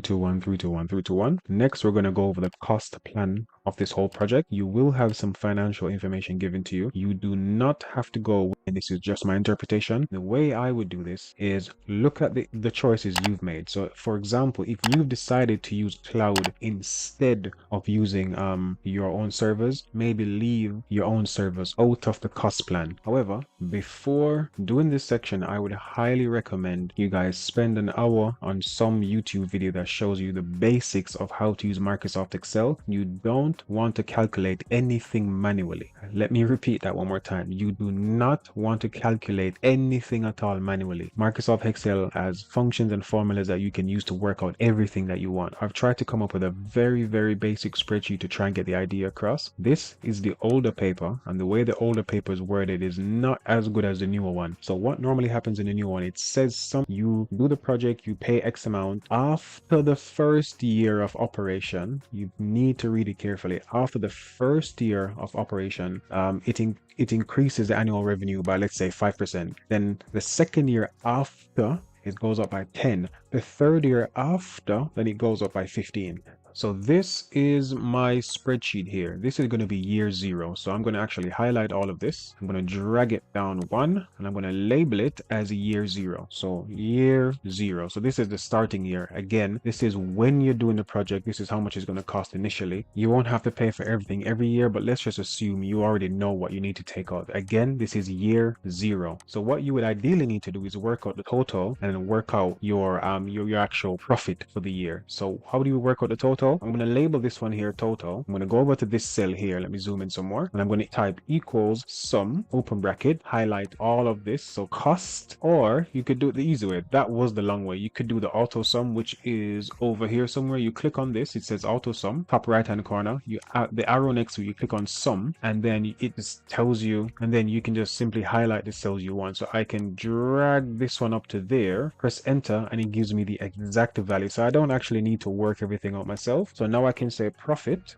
321, 321, 321. Next, we're going to go over the cost plan of this whole project. You will have some financial information given to you. You do not have to go, and this is just my interpretation. The way I would do this is look at the choices you've made. So for example, if you've decided to use cloud instead of using your own servers, maybe leave your own servers out of the cost plan. However, before doing this section, I would highly recommend you guys spend an hour on some YouTube video that shows you the basics of how to use Microsoft Excel. You don't want to calculate anything manually. Let me repeat that one more time. You do not want to calculate anything at all manually. Microsoft Excel has functions and formulas that you can use to work out everything that you want. I've tried to come up with a very, very basic spreadsheet to try and get the idea across. This is the older paper, and the way the older paper is worded is not as good as the newer one. So what normally happens in the new one, it says you do the project, you pay X amount. After the first year of operation, you need to read it carefully. After the first year of operation, it increases the annual revenue by, let's say, 5%. Then the second year after, it goes up by 10. The third year after, then it goes up by 15. So this is my spreadsheet here. This is going to be year 0. So I'm going to actually highlight all of this. I'm going to drag it down 1 and I'm going to label it as year 0. So year 0. So this is the starting year. Again, this is when you're doing the project. This is how much it's going to cost initially. You won't have to pay for everything every year, but let's just assume you already know what you need to take out. Again, this is year 0. So what you would ideally need to do is work out the total and then work out your actual profit for the year. So how do you work out the total? I'm going to label this one here total. I'm going to go over to this cell here. Let me zoom in some more. And I'm going to type equals sum, open bracket, highlight all of this. So cost, or you could do it the easy way. That was the long way. You could do the auto sum, which is over here somewhere. You click on this. It says auto sum, top right hand corner. You add the arrow next to it, you click on sum, and then it just tells you, and then you can just simply highlight the cells you want. So I can drag this one up to there, press enter, and it gives me the exact value. So I don't actually need to work everything out myself. So now I can say profit,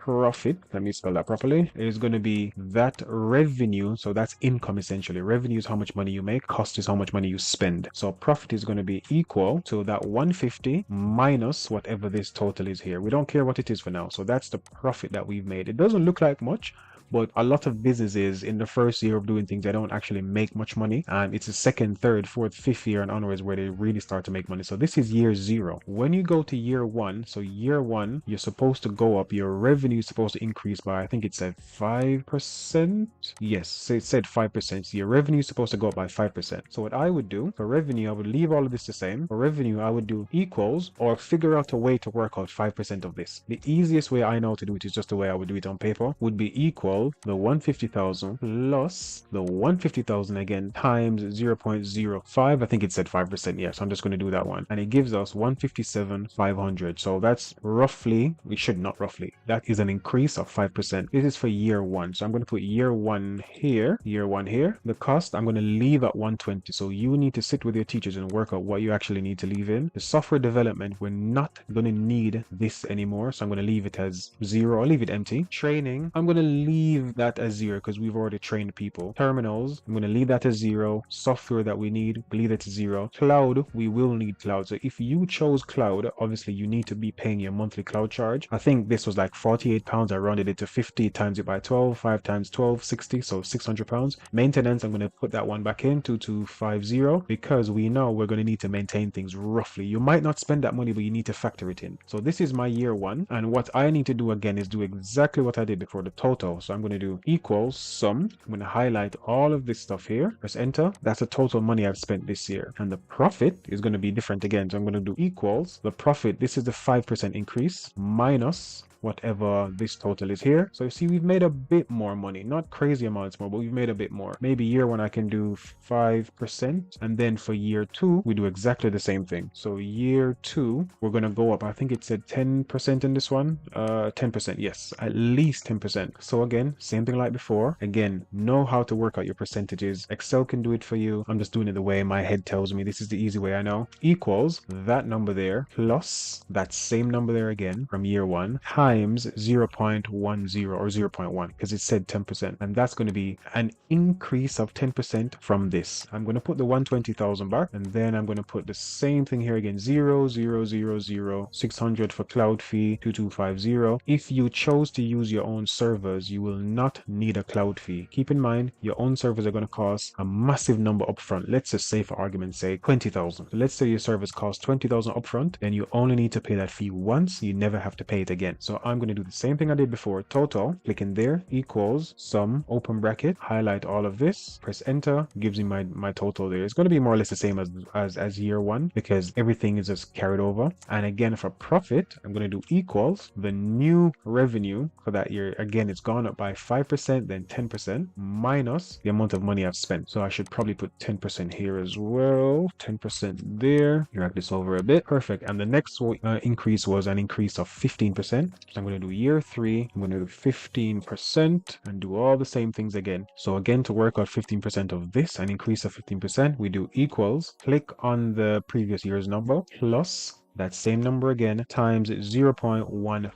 let me spell that properly, is going to be that revenue. So that's income essentially. Revenue is how much money you make, cost is how much money you spend. So profit is going to be equal to that 150 minus whatever this total is here. We don't care what it is for now. So that's the profit that we've made. It doesn't look like much, but a lot of businesses in the first year of doing things, they don't actually make much money. And it's the second, third, fourth, fifth year and onwards where they really start to make money. So this is year 0. When you go to year 1, so year 1, you're supposed to go up. Your revenue is supposed to increase by, I think it said 5%. Yes, so it said 5%. So your revenue is supposed to go up by 5%. So what I would do for revenue, I would leave all of this the same. For revenue, I would do equals or figure out a way to work out 5% of this. The easiest way I know to do it is just the way I would do it on paper, would be equal the 150,000 plus the 150,000 again times 0.05. I think it said 5%. Yeah, so I'm just going to do that one. And it gives us 157,500. So that's roughly, we should not roughly, that is an increase of 5%. This is for year 1. So I'm going to put year 1 here, year 1 here. The cost, I'm going to leave at 120. So you need to sit with your teachers and work out what you actually need to leave in. The software development, we're not going to need this anymore. So I'm going to leave it as 0 or leave it empty. Training, I'm going to leave that as 0 because we've already trained people. Terminals, I'm going to leave that as 0. Software that we need, leave it to 0. Cloud, we will need cloud. So if you chose cloud, obviously you need to be paying your monthly cloud charge. I think this was like £48. I rounded it to 50, times it by 12, 5 times 12, 60, so £600. Maintenance, I'm going to put that one back in, 2250, because we know we're going to need to maintain things roughly. You might not spend that money, but you need to factor it in. So this is my year 1, and what I need to do again is do exactly what I did before, the total. So I'm going to do equals sum. I'm going to highlight all of this stuff here, press enter. That's the total money I've spent this year. And the profit is going to be different again. So I'm going to do equals the profit. This is the 5% increase minus whatever this total is here. So you see, we've made a bit more money, not crazy amounts more, but we've made a bit more. Maybe year 1 I can do 5%, and then for year 2 we do exactly the same thing. So year 2 we're gonna go up, I think it said 10% in this one. 10%, yes, at least 10%. So again, same thing like before. Again, know how to work out your percentages. Excel can do it for you. I'm just doing it the way my head tells me. This is the easy way I know. Equals that number there plus that same number there again from year 1 times times 0.10 or 0.1 because it said 10%, and that's going to be an increase of 10% from this. I'm going to put the 120,000 back, and then I'm going to put the same thing here again, 0, 0, 0, 0, 600 for cloud fee, 2250. If you chose to use your own servers, you will not need a cloud fee. Keep in mind, your own servers are going to cost a massive number upfront. Let's just say, for argument's sake, 20,000. So let's say your servers cost 20,000 upfront, then you only need to pay that fee once. You never have to pay it again. So I'm going to do the same thing I did before. Total, click in there, equals sum, open bracket, highlight all of this, press enter, gives me my total there. It's going to be more or less the same as year one because everything is just carried over. And again, for profit, I'm going to do equals the new revenue for that year. Again, it's gone up by 5%, then 10% minus the amount of money I've spent. So I should probably put 10% here as well. 10% there. Drag this over a bit. Perfect. And the next increase was an increase of 15%. So I'm going to do year 3. I'm going to do 15% and do all the same things again. So again, to work out 15% of this, an increase of 15%, we do equals, click on the previous year's number, plus that same number again times 0.15,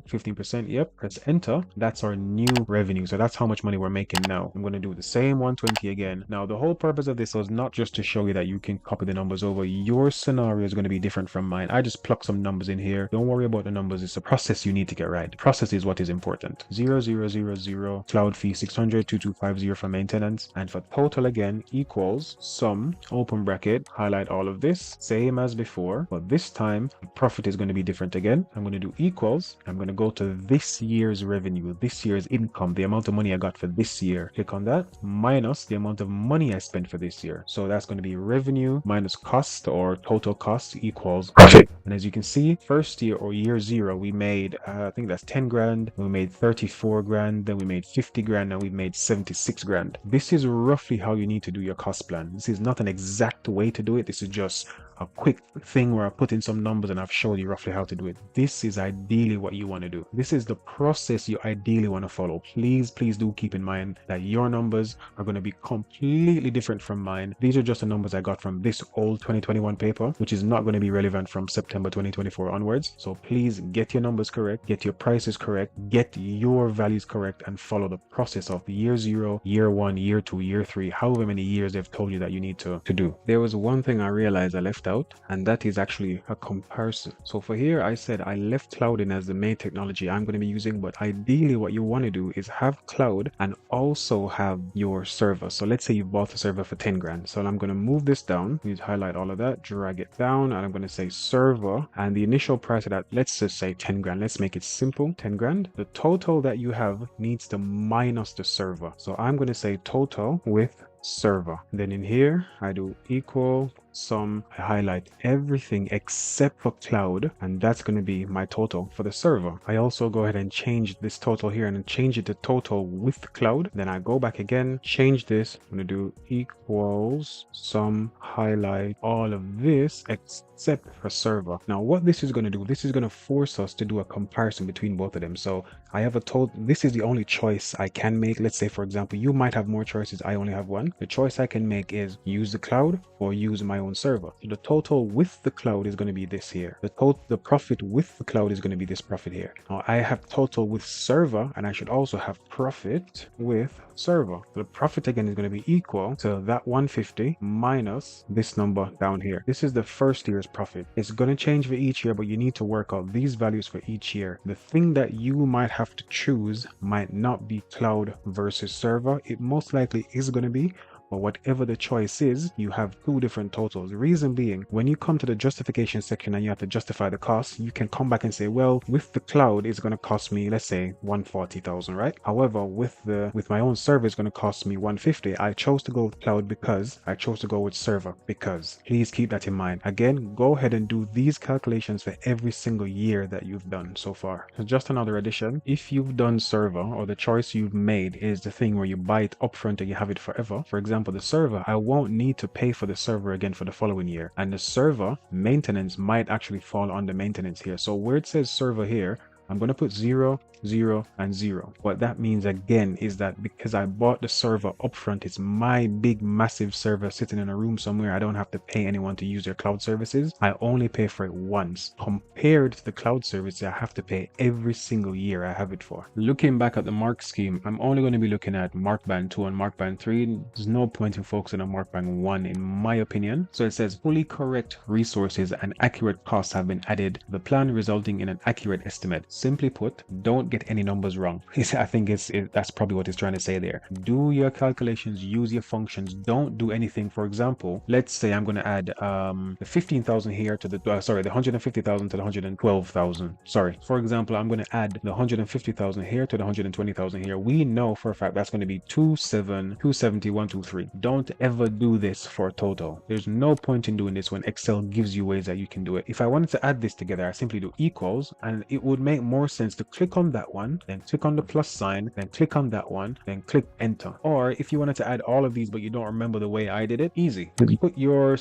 15%. Yep, press enter. That's our new revenue. So that's how much money we're making now. I'm going to do the same 120 again. Now, the whole purpose of this was not just to show you that you can copy the numbers over. Your scenario is going to be different from mine. I just pluck some numbers in here. Don't worry about the numbers. It's a process you need to get right. The process is what is important. 0, 0, 0, 0, cloud fee 600, 2250 for maintenance. And for total again, equals sum, open bracket, highlight all of this, same as before, but this time profit is going to be different again. I'm going to do equals. I'm going to go to this year's revenue, this year's income, the amount of money I got for this year. Click on that, minus the amount of money I spent for this year. So that's going to be revenue minus cost or total cost equals profit. And as you can see, first year or year 0, we made, I think that's 10 grand. We made 34 grand. Then we made 50 grand. And we made 76 grand. This is roughly how you need to do your cost plan. This is not an exact way to do it. This is just a quick thing where I put in some numbers and I've showed you roughly how to do it. This is ideally what you want to do. This is the process you ideally want to follow. Please do keep in mind that your numbers are going to be completely different from mine. These are just the numbers I got from this old 2021 paper, which is not going to be relevant from September 2024 onwards. So please get your numbers correct, get your prices correct, get your values correct, and follow the process of year 0, year 1, year 2, year 3, however many years they've told you that you need to do. There was one thing I realized I left out, and that is actually a comparison. So for here, I said I left cloud in as the main technology I'm going to be using, but ideally what you want to do is have cloud and also have your server. So let's say you bought a server for 10 grand. So I'm going to move this down. You highlight all of that, drag it down, and I'm going to say server, and the initial price of that, let's just say 10 grand. Let's make it simple, 10 grand. The total that you have needs to minus the server. So I'm going to say total with server. Then in here, I do equal sum, I highlight everything except for cloud, and that's going to be my total for the server. I also go ahead and change this total here and change it to total with cloud. Then I go back again, change this. I'm going to do equals sum, highlight all of this except for server. Now what this is going to do, this is going to force us to do a comparison between both of them. So I have a total, this is the only choice I can make. Let's say, for example, you might have more choices. I only have one. The choice I can make is use the cloud or use my own server. So the total with the cloud is going to be this here. The profit with the cloud is going to be this profit here. Now I have total with server, and I should also have profit with server. So the profit again is going to be equal to that 150 minus this number down here. This is the first year's profit. It's going to change for each year, but you need to work out these values for each year. The thing that you might have to choose might not be cloud versus server. It most likely is going to be, but whatever the choice is, you have two different totals. The reason being, when you come to the justification section and you have to justify the cost, you can come back and say, well, with the cloud, it's going to cost me, let's say 140,000, right? However, with my own server, it's going to cost me 150. I chose to go with cloud because I chose to go with server because. Please keep that in mind. Again, go ahead and do these calculations for every single year that you've done so far. So just another addition. If you've done server, or the choice you've made is the thing where you buy it upfront and you have it forever, for example, the server, I won't need to pay for the server again for the following year, and the server maintenance might actually fall under maintenance here. So where it says server here, I'm going to put 0, 0, and 0. What that means again is that because I bought the server upfront, it's my big massive server sitting in a room somewhere. I don't have to pay anyone to use their cloud services. I only pay for it once. Compared to the cloud service, I have to pay every single year I have it for. Looking back at the mark scheme, I'm only going to be looking at mark band 2 and mark band 3. There's no point in focusing on mark band 1 in my opinion. So it says fully correct resources and accurate costs have been added to the plan, resulting in an accurate estimate. Simply put, don't get any numbers wrong. I think that's probably what it's trying to say there. Do your calculations, use your functions, don't do anything. For example, let's say I'm going to add the 15,000 here to the the 150,000 to the 112,000. Sorry, for example, I'm going to add the 150,000 here to the 120,000 here. We know for a fact that's going to be 270,123. Don't ever do this for a total. There's no point in doing this when Excel gives you ways that you can do it. If I wanted to add this together, I simply do equals, and it would make more sense to click on that one, then click on the plus sign, then click on that one, then click enter. Or if you wanted to add all of these but you don't remember the way I did it, easy. Put your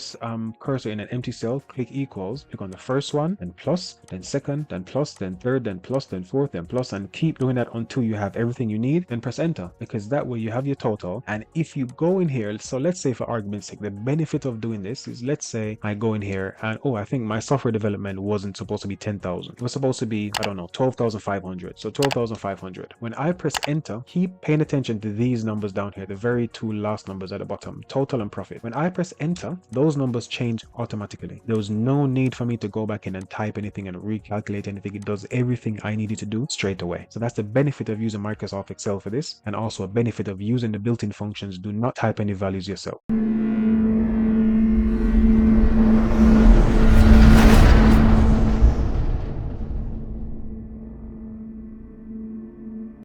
cursor in an empty cell, click equals, click on the first one, then plus, then second, then plus, then third, then plus, then fourth, then plus, and keep doing that until you have everything you need, then press enter, because that way you have your total. And if you go in here, so let's say for argument's sake, the benefit of doing this is, let's say I go in here and I think my software development wasn't supposed to be 10,000. It was supposed to be, I don't know, 12,500. So 12,500. When I press enter, keep paying attention to these numbers down here, the very two last numbers at the bottom, total and profit. When I press enter, those numbers change automatically. There was no need for me to go back in and type anything and recalculate anything. It does everything I needed to do straight away. So that's the benefit of using Microsoft Excel for this, and also a benefit of using the built-in functions. Do not type any values yourself.